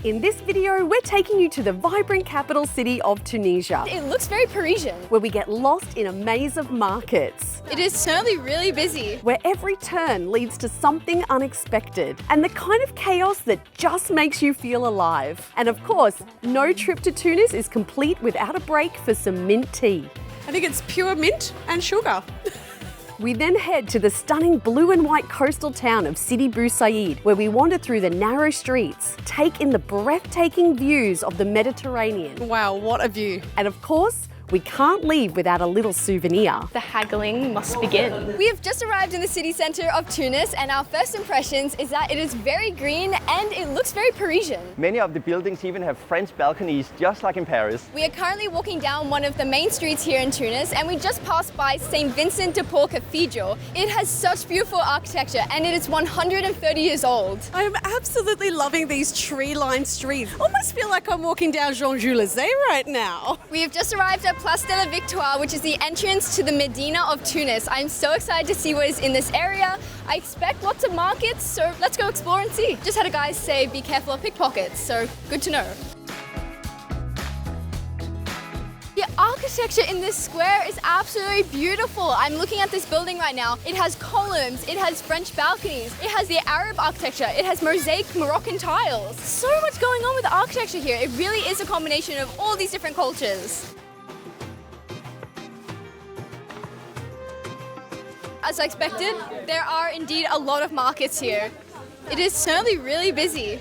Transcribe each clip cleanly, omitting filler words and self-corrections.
In this video, we're taking you to the vibrant capital city of Tunisia, It looks very Parisian. where we get lost in a maze of markets, It is certainly really busy. where every turn leads to something unexpected, and the kind of chaos that just makes you feel alive. And of course, no trip to Tunis is complete without a break for some mint tea. I think it's pure mint and sugar. We then head to the stunning blue and white coastal town of Sidi Bou Said, where we wander through the narrow streets, take in the breathtaking views of the Mediterranean. Wow, what a view. And of course, we can't leave without a little souvenir. The haggling must begin. We have just arrived in the city centre of Tunis, and our first impressions is that it is very green and it looks very Parisian. Many of the buildings even have French balconies, just like in Paris. We are currently walking down one of the main streets here in Tunis, and we just passed by St. Vincent de Paul Cathedral. It has such beautiful architecture and it is 130 years old. I am absolutely loving these tree-lined streets. Almost feel like I'm walking down Champs-Élysées right now. We have just arrived at Place de la Victoire, which is the entrance to the Medina of Tunis. I'm so excited to see what is in this area. I expect lots of markets, so let's go explore and see. Just had a guy say be careful of pickpockets, so good to know. The architecture in this square is absolutely beautiful. I'm looking at this building right now. It has columns, it has French balconies, it has the Arab architecture, it has mosaic Moroccan tiles. So much going on with the architecture here. It really is a combination of all these different cultures. As I expected, there are indeed a lot of markets here. It is certainly really busy.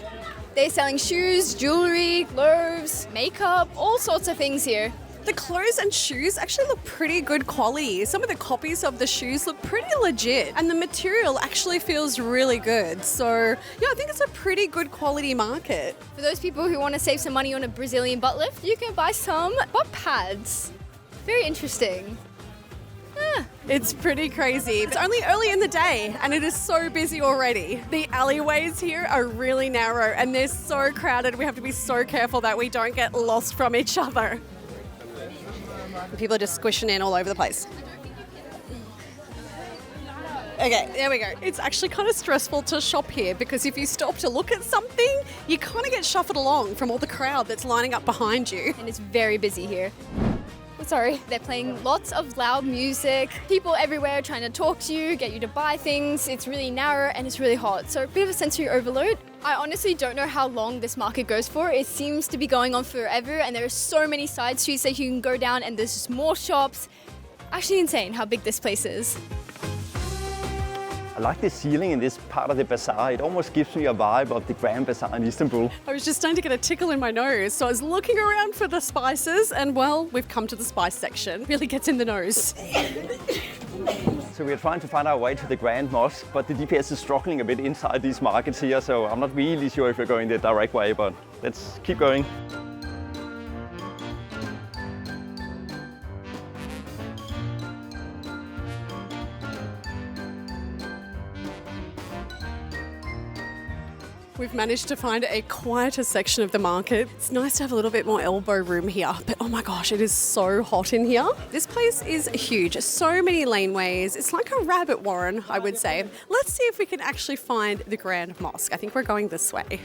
They're selling shoes, jewelry, clothes, makeup, all sorts of things here. The clothes and shoes actually look pretty good quality. Some of the copies of the shoes look pretty legit, and the material actually feels really good. So yeah, I think it's a pretty good quality market. For those people who want to save some money on a Brazilian butt lift, you can buy some butt pads. Very interesting. It's pretty crazy. It's only early in the day and it is so busy already. The alleyways here are really narrow and they're so crowded. We have to be so careful that we don't get lost from each other. People are just squishing in all over the place. Okay, there we go. It's actually kind of stressful to shop here because if you stop to look at something, you kind of get shuffled along from all the crowd that's lining up behind you. And it's very busy here. Sorry, they're playing lots of loud music. People everywhere trying to talk to you, get you to buy things. It's really narrow and it's really hot, so a bit of a sensory overload. I honestly don't know how long this market goes for. It seems to be going on forever and there are so many side streets that you can go down and there's just more shops. Actually insane how big this place is. I like the ceiling in this part of the bazaar. It almost gives me a vibe of the Grand Bazaar in Istanbul. I was just starting to get a tickle in my nose, so I was looking around for the spices and well, we've come to the spice section. Really gets in the nose. So we're trying to find our way to the Grand Mosque, but the GPS is struggling a bit inside these markets here, so I'm not really sure if we're going the direct way, but let's keep going. We've managed to find a quieter section of the market. It's nice to have a little bit more elbow room here, but oh my gosh, it is so hot in here. This place is huge, so many laneways. It's like a rabbit warren, I would say. Let's see if we can actually find the Grand Mosque. I think we're going this way.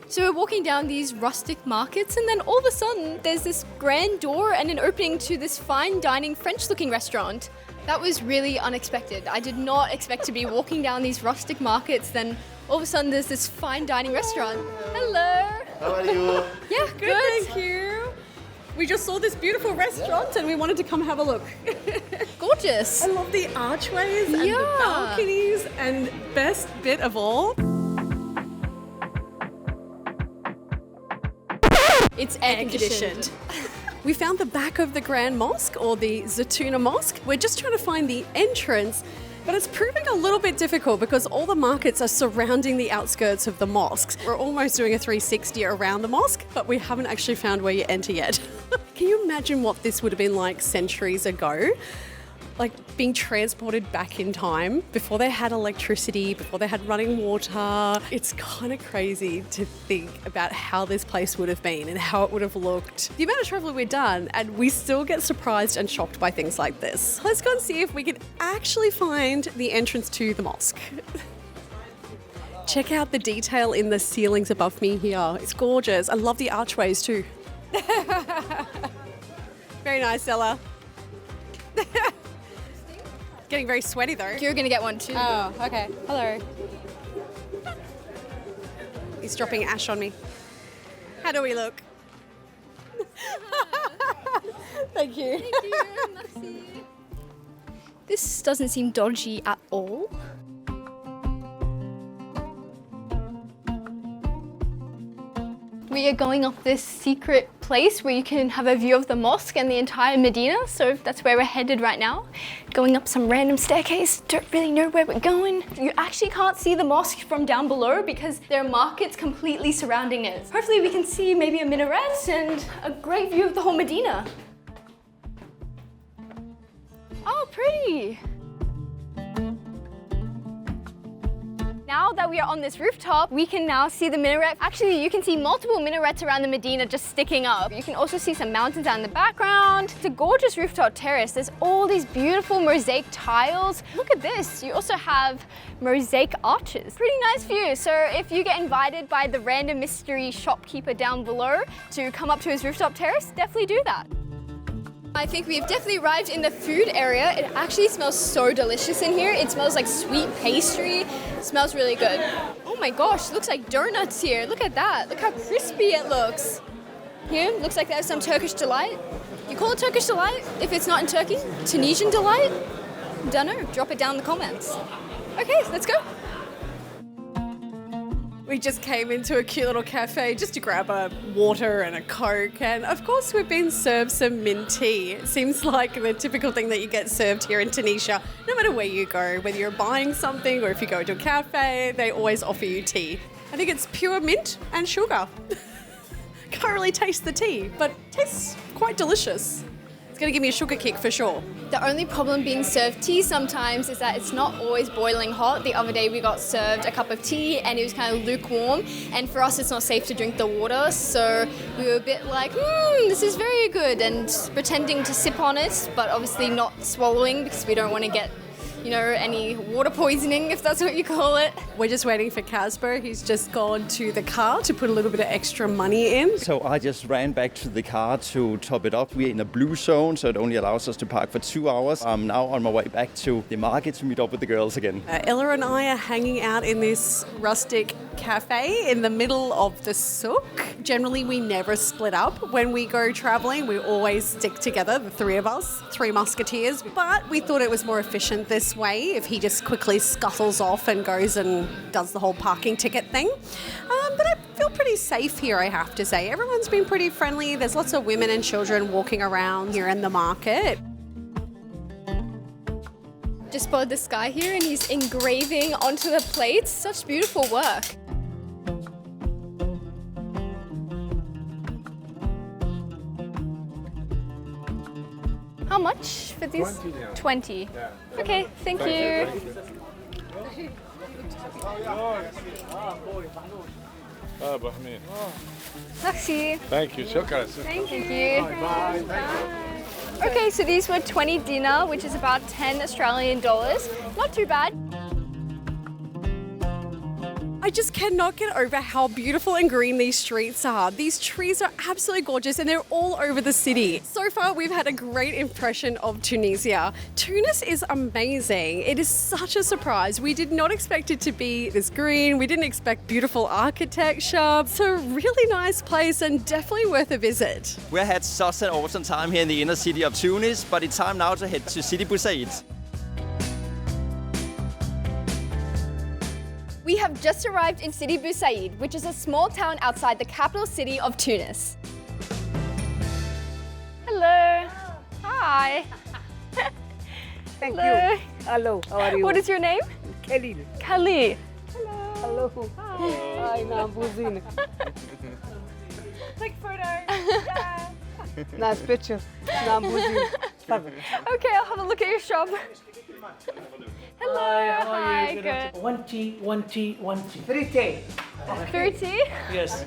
So we're walking down these rustic markets and then all of a sudden there's this grand door and an opening to this fine dining French looking restaurant. That was really unexpected. I did not expect to be walking down these rustic markets, then all of a sudden there's this fine dining restaurant. Hello. How are you? Yeah, good. Thank you. We just saw this beautiful restaurant and we wanted to come have a look. Gorgeous. I love the archways and Yeah. the balconies, and best bit of all, It's air conditioned. we found the back of the Grand Mosque, or the Zatuna Mosque. We're just trying to find the entrance, but it's proving a little bit difficult because all the markets are surrounding the outskirts of the mosques. We're almost doing a 360 around the mosque, but we haven't actually found where you enter yet. Can you imagine what this would have been like centuries ago? like being transported back in time before they had electricity, before they had running water. It's kind of crazy to think about how this place would have been and how it would have looked. The amount of travel we've done, and we still get surprised and shocked by things like this. Let's go and see if we can actually find the entrance to the mosque. Check out the detail in the ceilings above me here. It's gorgeous. I love the archways too. Very nice, Ella. Getting very sweaty though. You're gonna get one too. Oh, okay. Hello. He's dropping ash on me. How do we look? Thank you. Thank you. Merci. This doesn't seem dodgy at all. We are going up this secret place where you can have a view of the mosque and the entire Medina, so that's where we're headed right now. Going up some random staircase, don't really know where we're going. You actually can't see the mosque from down below because there are markets completely surrounding it. Hopefully we can see maybe a minaret and a great view of the whole Medina. Oh, pretty. Now that we are on this rooftop, we can now see the minaret. Actually, you can see multiple minarets around the Medina just sticking up. You can also see some mountains out in the background. It's a gorgeous rooftop terrace. There's all these beautiful mosaic tiles. Look at this. You also have mosaic arches. Pretty nice view. So if you get invited by the random mystery shopkeeper down below to come up to his rooftop terrace, definitely do that. I think we've definitely arrived in the food area. It actually smells so delicious in here. It smells like sweet pastry. It smells really good. Oh my gosh, looks like donuts here. Look at that. Look how crispy it looks. Here, looks like there's some Turkish delight. You call it Turkish delight if it's not in Turkey? Tunisian delight? Dunno, drop it down in the comments. Okay, let's go. We just came into a cute little cafe just to grab a water and a Coke, and of course we've been served some mint tea. It seems like the typical thing that you get served here in Tunisia, no matter where you go, whether you're buying something or if you go to a cafe, they always offer you tea. I think it's pure mint and sugar. Can't really taste the tea, but tastes quite delicious. It's going to give me a sugar kick for sure. The only problem being served tea sometimes is that it's not always boiling hot. The other day we got served a cup of tea and it was kind of lukewarm, and for us it's not safe to drink the water, so we were a bit like, this is very good, and pretending to sip on it, but obviously not swallowing because we don't want to get, any water poisoning, if that's what you call it. We're just waiting for Casper. He's just gone to the car to put a little bit of extra money in. So I just ran back to the car to top it up. We're in a blue zone, so it only allows us to park for 2 hours. I'm now on my way back to the market to meet up with the girls again. Ella and I are hanging out in this rustic cafe in the middle of the souk. Generally, we never split up. When we go traveling, we always stick together, the three of us, three musketeers. But we thought it was more efficient this way if he just quickly scuttles off and goes and does the whole parking ticket thing. But I feel pretty safe here, I have to say. Everyone's been pretty friendly. There's lots of women and children walking around here in the market. Just spotted this guy here and he's engraving onto the plates. Such beautiful work. How much for these? 20. Yeah. Okay, thank you. Merci. Thank you. Thank you. Bye. Okay, so these were 20 dinar, which is about 10 Australian dollars. Not too bad. I just cannot get over how beautiful and green these streets are. These trees are absolutely gorgeous and they're all over the city. So far, we've had a great impression of Tunisia. Tunis is amazing. It is such a surprise. We did not expect it to be this green. We didn't expect beautiful architecture. It's a really nice place and definitely worth a visit. We had such an awesome time here in the inner city of Tunis, but it's time now to head to Sidi Bou Said. We have just arrived in Sidi Bou Said, which is a small town outside the capital city of Tunis. Hello. Hi. Thank Hello. you. Hello, how are you? What is your name? Khalil. Khalil. Hello. Hi, Nambuzine. Quick photo. Nice picture. Nambuzine. Okay, I'll have a look at your shop. Hello, hi, good. One tea, one tea, one tea. Free tea. Fruit tea? Yes.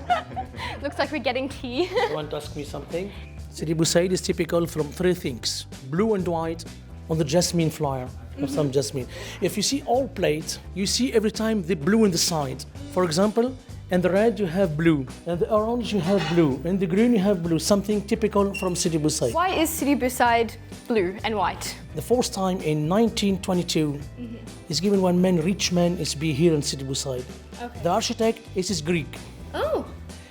Looks like we're getting tea. You want to ask me something? Sidi Bou Said is typical from three things: blue and white on the jasmine flower. Some jasmine. If you see all plates, you see every time the blue on the side. For example, in the red you have blue, and the orange you have blue, and the green you have blue. Something typical from Sidi Bou Said. Why is SidiBouSaid blue and white? The first time in 1922 is given one man, rich man, is be here in Sidi Bou Said. Okay. The architect is Greek. Oh,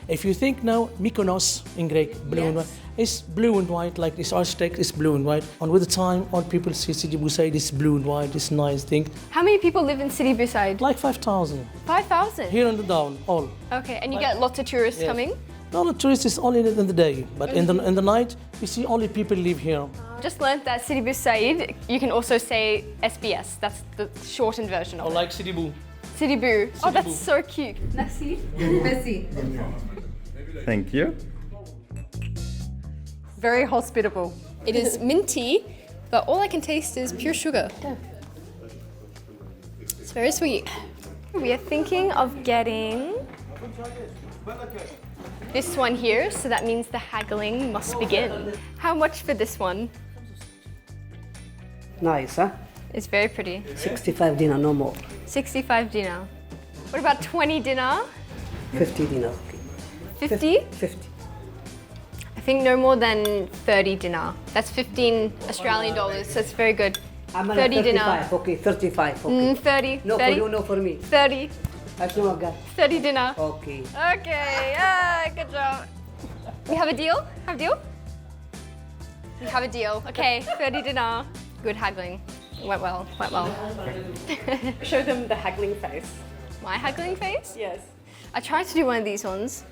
If you think now Mykonos in Greek, blue and white, it's blue and white, like this architect is blue and white. And with the time, all people see Sidi Bou Said is blue and white, it's nice thing. how many people live in SidiBouSaid? Like 5,000, 5,000? here on the down, all. Okay, and you get lots of tourists Yes. coming? No, the tourists is only in the day, but in the night, you see only people live here. Just learned that SidiBouSaid, you can also say SBS. That's the shortened version Or of it. like Sidi Bou. Sidi Bou. Oh, that's Bou. so cute. Merci. Thank you. Very hospitable. It is minty, but all I can taste is pure sugar. It's very sweet. We are thinking of getting this one here, so that means the haggling must begin. How much for this one? Nice, huh? It's very pretty. 65 dinar, no more. 65 dinar. What about 20 dinar? 50 dinar. 50? 50. I think no more than 30 dinar. That's 15 Australian dollars, so it's very good. I'm 30 dinar. 35, okay, 35, okay. 30. No 30. for you, no for me. 30. I don't got. 30 dinar. Okay. Okay, good job. We have a deal? Have a deal? We have a deal. Okay, 30 dinar. Good haggling. Went well, went well. Show them the haggling face. My haggling face? Yes. I tried to do one of these ones.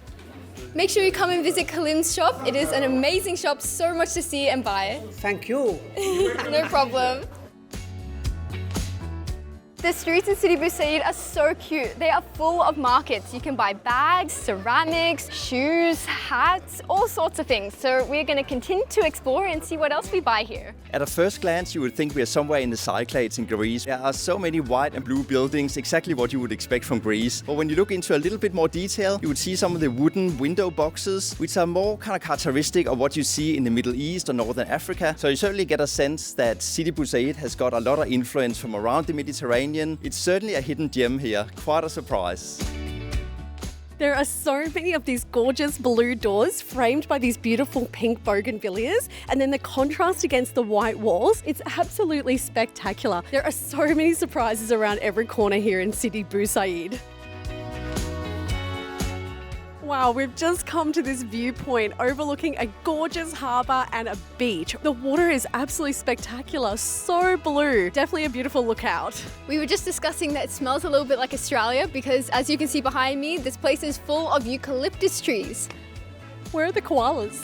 Make sure you come and visit Kalim's shop. It is an amazing shop, so much to see and buy. Thank you. No problem. The streets in Sidi Bou Said are so cute. They are full of markets. You can buy bags, ceramics, shoes, hats, all sorts of things. So we're going to continue to explore and see what else we buy here. At a first glance, you would think we are somewhere in the Cyclades in Greece. There are so many white and blue buildings, exactly what you would expect from Greece. But when you look into a little bit more detail, you would see some of the wooden window boxes, which are more kind of characteristic of what you see in the Middle East or Northern Africa. So you certainly get a sense that Sidi Bou Said has got a lot of influence from around the Mediterranean. It's certainly a hidden gem here. Quite a surprise. There are so many of these gorgeous blue doors framed by these beautiful pink bougainvilleas, and then the contrast against the white walls, it's absolutely spectacular. There are so many surprises around every corner here in Sidi Bou Said. Wow, we've just come to this viewpoint overlooking a gorgeous harbour and a beach. The water is absolutely spectacular, so blue. Definitely a beautiful lookout. We were just discussing that it smells a little bit like Australia because, as you can see behind me, this place is full of eucalyptus trees. Where are the koalas?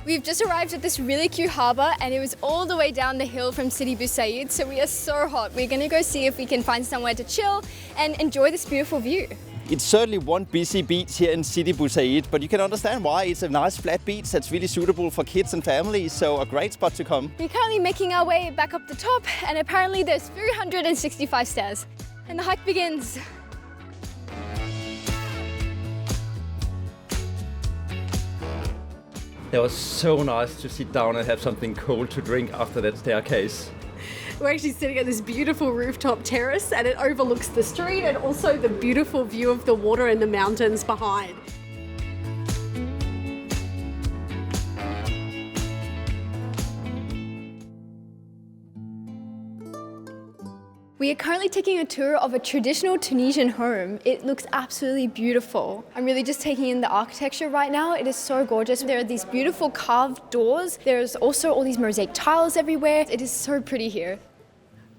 We've just arrived at this really cute harbour and it was all the way down the hill from Sidi Bou Said, so we are so hot. We're going to go see if we can find somewhere to chill and enjoy this beautiful view. It's certainly one busy beach here in Sidi Bou Said, but you can understand why. It's a nice flat beach that's really suitable for kids and families, so a great spot to come. We're currently making our way back up the top and apparently there's 365 stairs. And the hike begins. It was so nice to sit down and have something cold to drink after that staircase. We're actually sitting at this beautiful rooftop terrace and it overlooks the street and also the beautiful view of the water and the mountains behind. We are currently taking a tour of a traditional Tunisian home. It looks absolutely beautiful. I'm really just taking in the architecture right now. It is so gorgeous. There are these beautiful carved doors. There's also all these mosaic tiles everywhere. It is so pretty here.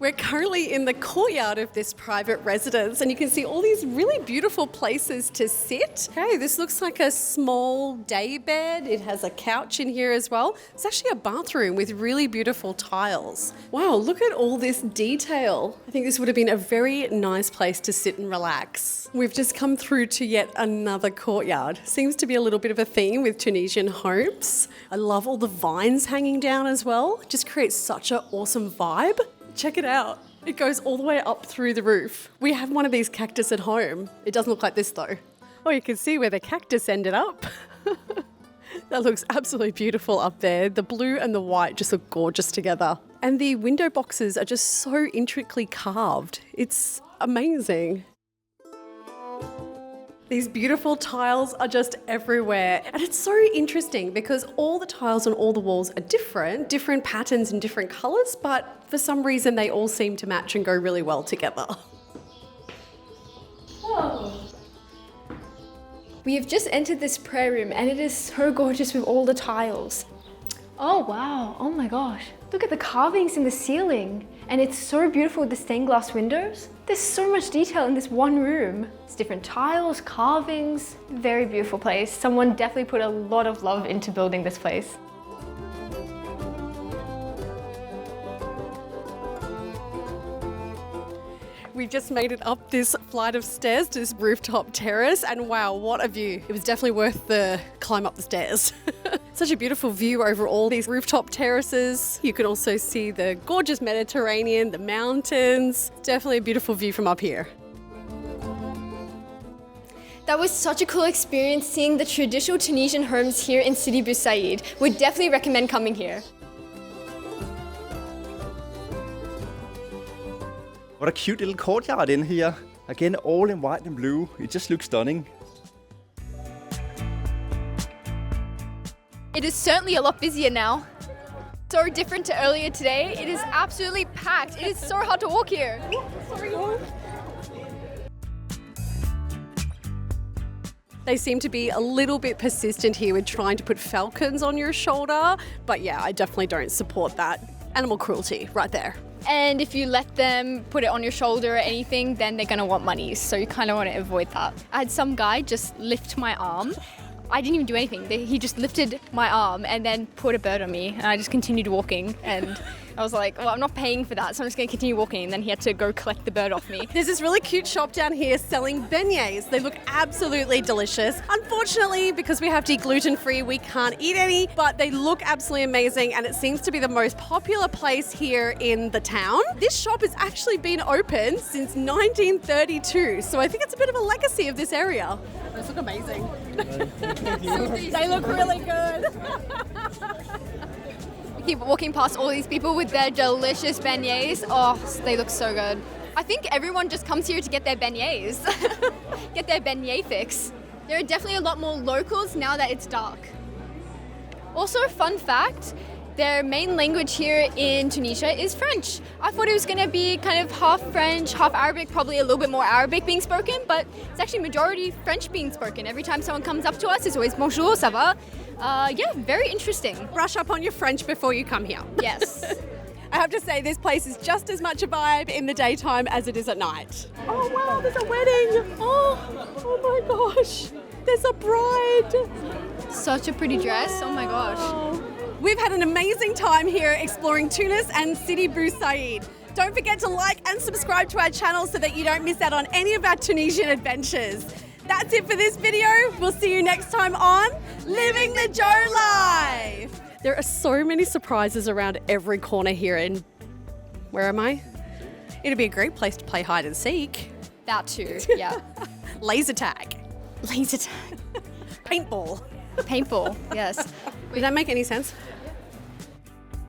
We're currently in the courtyard of this private residence and you can see all these really beautiful places to sit. Okay, this looks like a small day bed. It has a couch in here as well. It's actually a bathroom with really beautiful tiles. Wow, look at all this detail. I think this would have been a very nice place to sit and relax. We've just come through to yet another courtyard. Seems to be a little bit of a theme with Tunisian homes. I love all the vines hanging down as well. It just creates such an awesome vibe. Check it out. It goes all the way up through the roof. We have one of these cactus at home. It doesn't look like this though. Oh, you can see where the cactus ended up. That looks absolutely beautiful up there. The blue and the white just look gorgeous together. And the window boxes are just so intricately carved. It's amazing. These beautiful tiles are just everywhere. And it's so interesting because all the tiles on all the walls are different patterns and different colours, but for some reason they all seem to match and go really well together. Whoa. We have just entered this prayer room and it is so gorgeous with all the tiles. Oh wow, oh my gosh. Look at the carvings in the ceiling. And it's so beautiful with the stained glass windows. There's so much detail in this one room. It's different tiles, carvings. Very beautiful place. Someone definitely put a lot of love into building this place. We've just made it up this flight of stairs to this rooftop terrace and wow, what a view. It was definitely worth the climb up the stairs. Such a beautiful view over all these rooftop terraces. You can also see the gorgeous Mediterranean, the mountains. Definitely a beautiful view from up here. That was such a cool experience seeing the traditional Tunisian homes here in Sidi Bou Said. Would definitely recommend coming here. What a cute little courtyard in here. Again, all in white and blue. It just looks stunning. It is certainly a lot busier now. So different to earlier today. It is absolutely packed. It is so hard to walk here. They seem to be a little bit persistent here with trying to put falcons on your shoulder. But yeah, I definitely don't support that. Animal cruelty right there. And if you let them put it on your shoulder or anything, then they're gonna want money. So you kind of want to avoid that. I had some guy just lift my arm. I didn't even do anything. He just lifted my arm and then put a bird on me. And I just continued walking. And I was like, well, I'm not paying for that, so I'm just gonna continue walking. And then he had to go collect the bird off me. There's this really cute shop down here selling beignets. They look absolutely delicious. Unfortunately, because we have to eat gluten-free, we can't eat any, but they look absolutely amazing and it seems to be the most popular place here in the town. This shop has actually been open since 1932, so I think it's a bit of a legacy of this area. Those look amazing. They look really good. We keep walking past all these people with their delicious beignets. Oh, they look so good. I think everyone just comes here to get their beignets. Get their beignet fix. There are definitely a lot more locals now that it's dark. Also, fun fact, their main language here in Tunisia is French. I thought it was gonna be kind of half French, half Arabic, probably a little bit more Arabic being spoken, but it's actually majority French being spoken. Every time someone comes up to us, it's always bonjour, ça va? Yeah, very interesting. Brush up on your French before you come here. Yes. I have to say, this place is just as much a vibe in the daytime as it is at night. Oh wow, there's a wedding. Oh my gosh. There's a bride. Such a pretty dress, oh my gosh. We've had an amazing time here exploring Tunis and Sidi Bou Said. Don't forget to like and subscribe to our channel so that you don't miss out on any of our Tunisian adventures. That's it for this video. We'll see you next time on Living the Joe Life. There are so many surprises around every corner here in... Where am I? It'd be a great place to play hide and seek. That too, yeah. Laser tag. Laser tag. Paintball. Paintball, yes. Did that make any sense?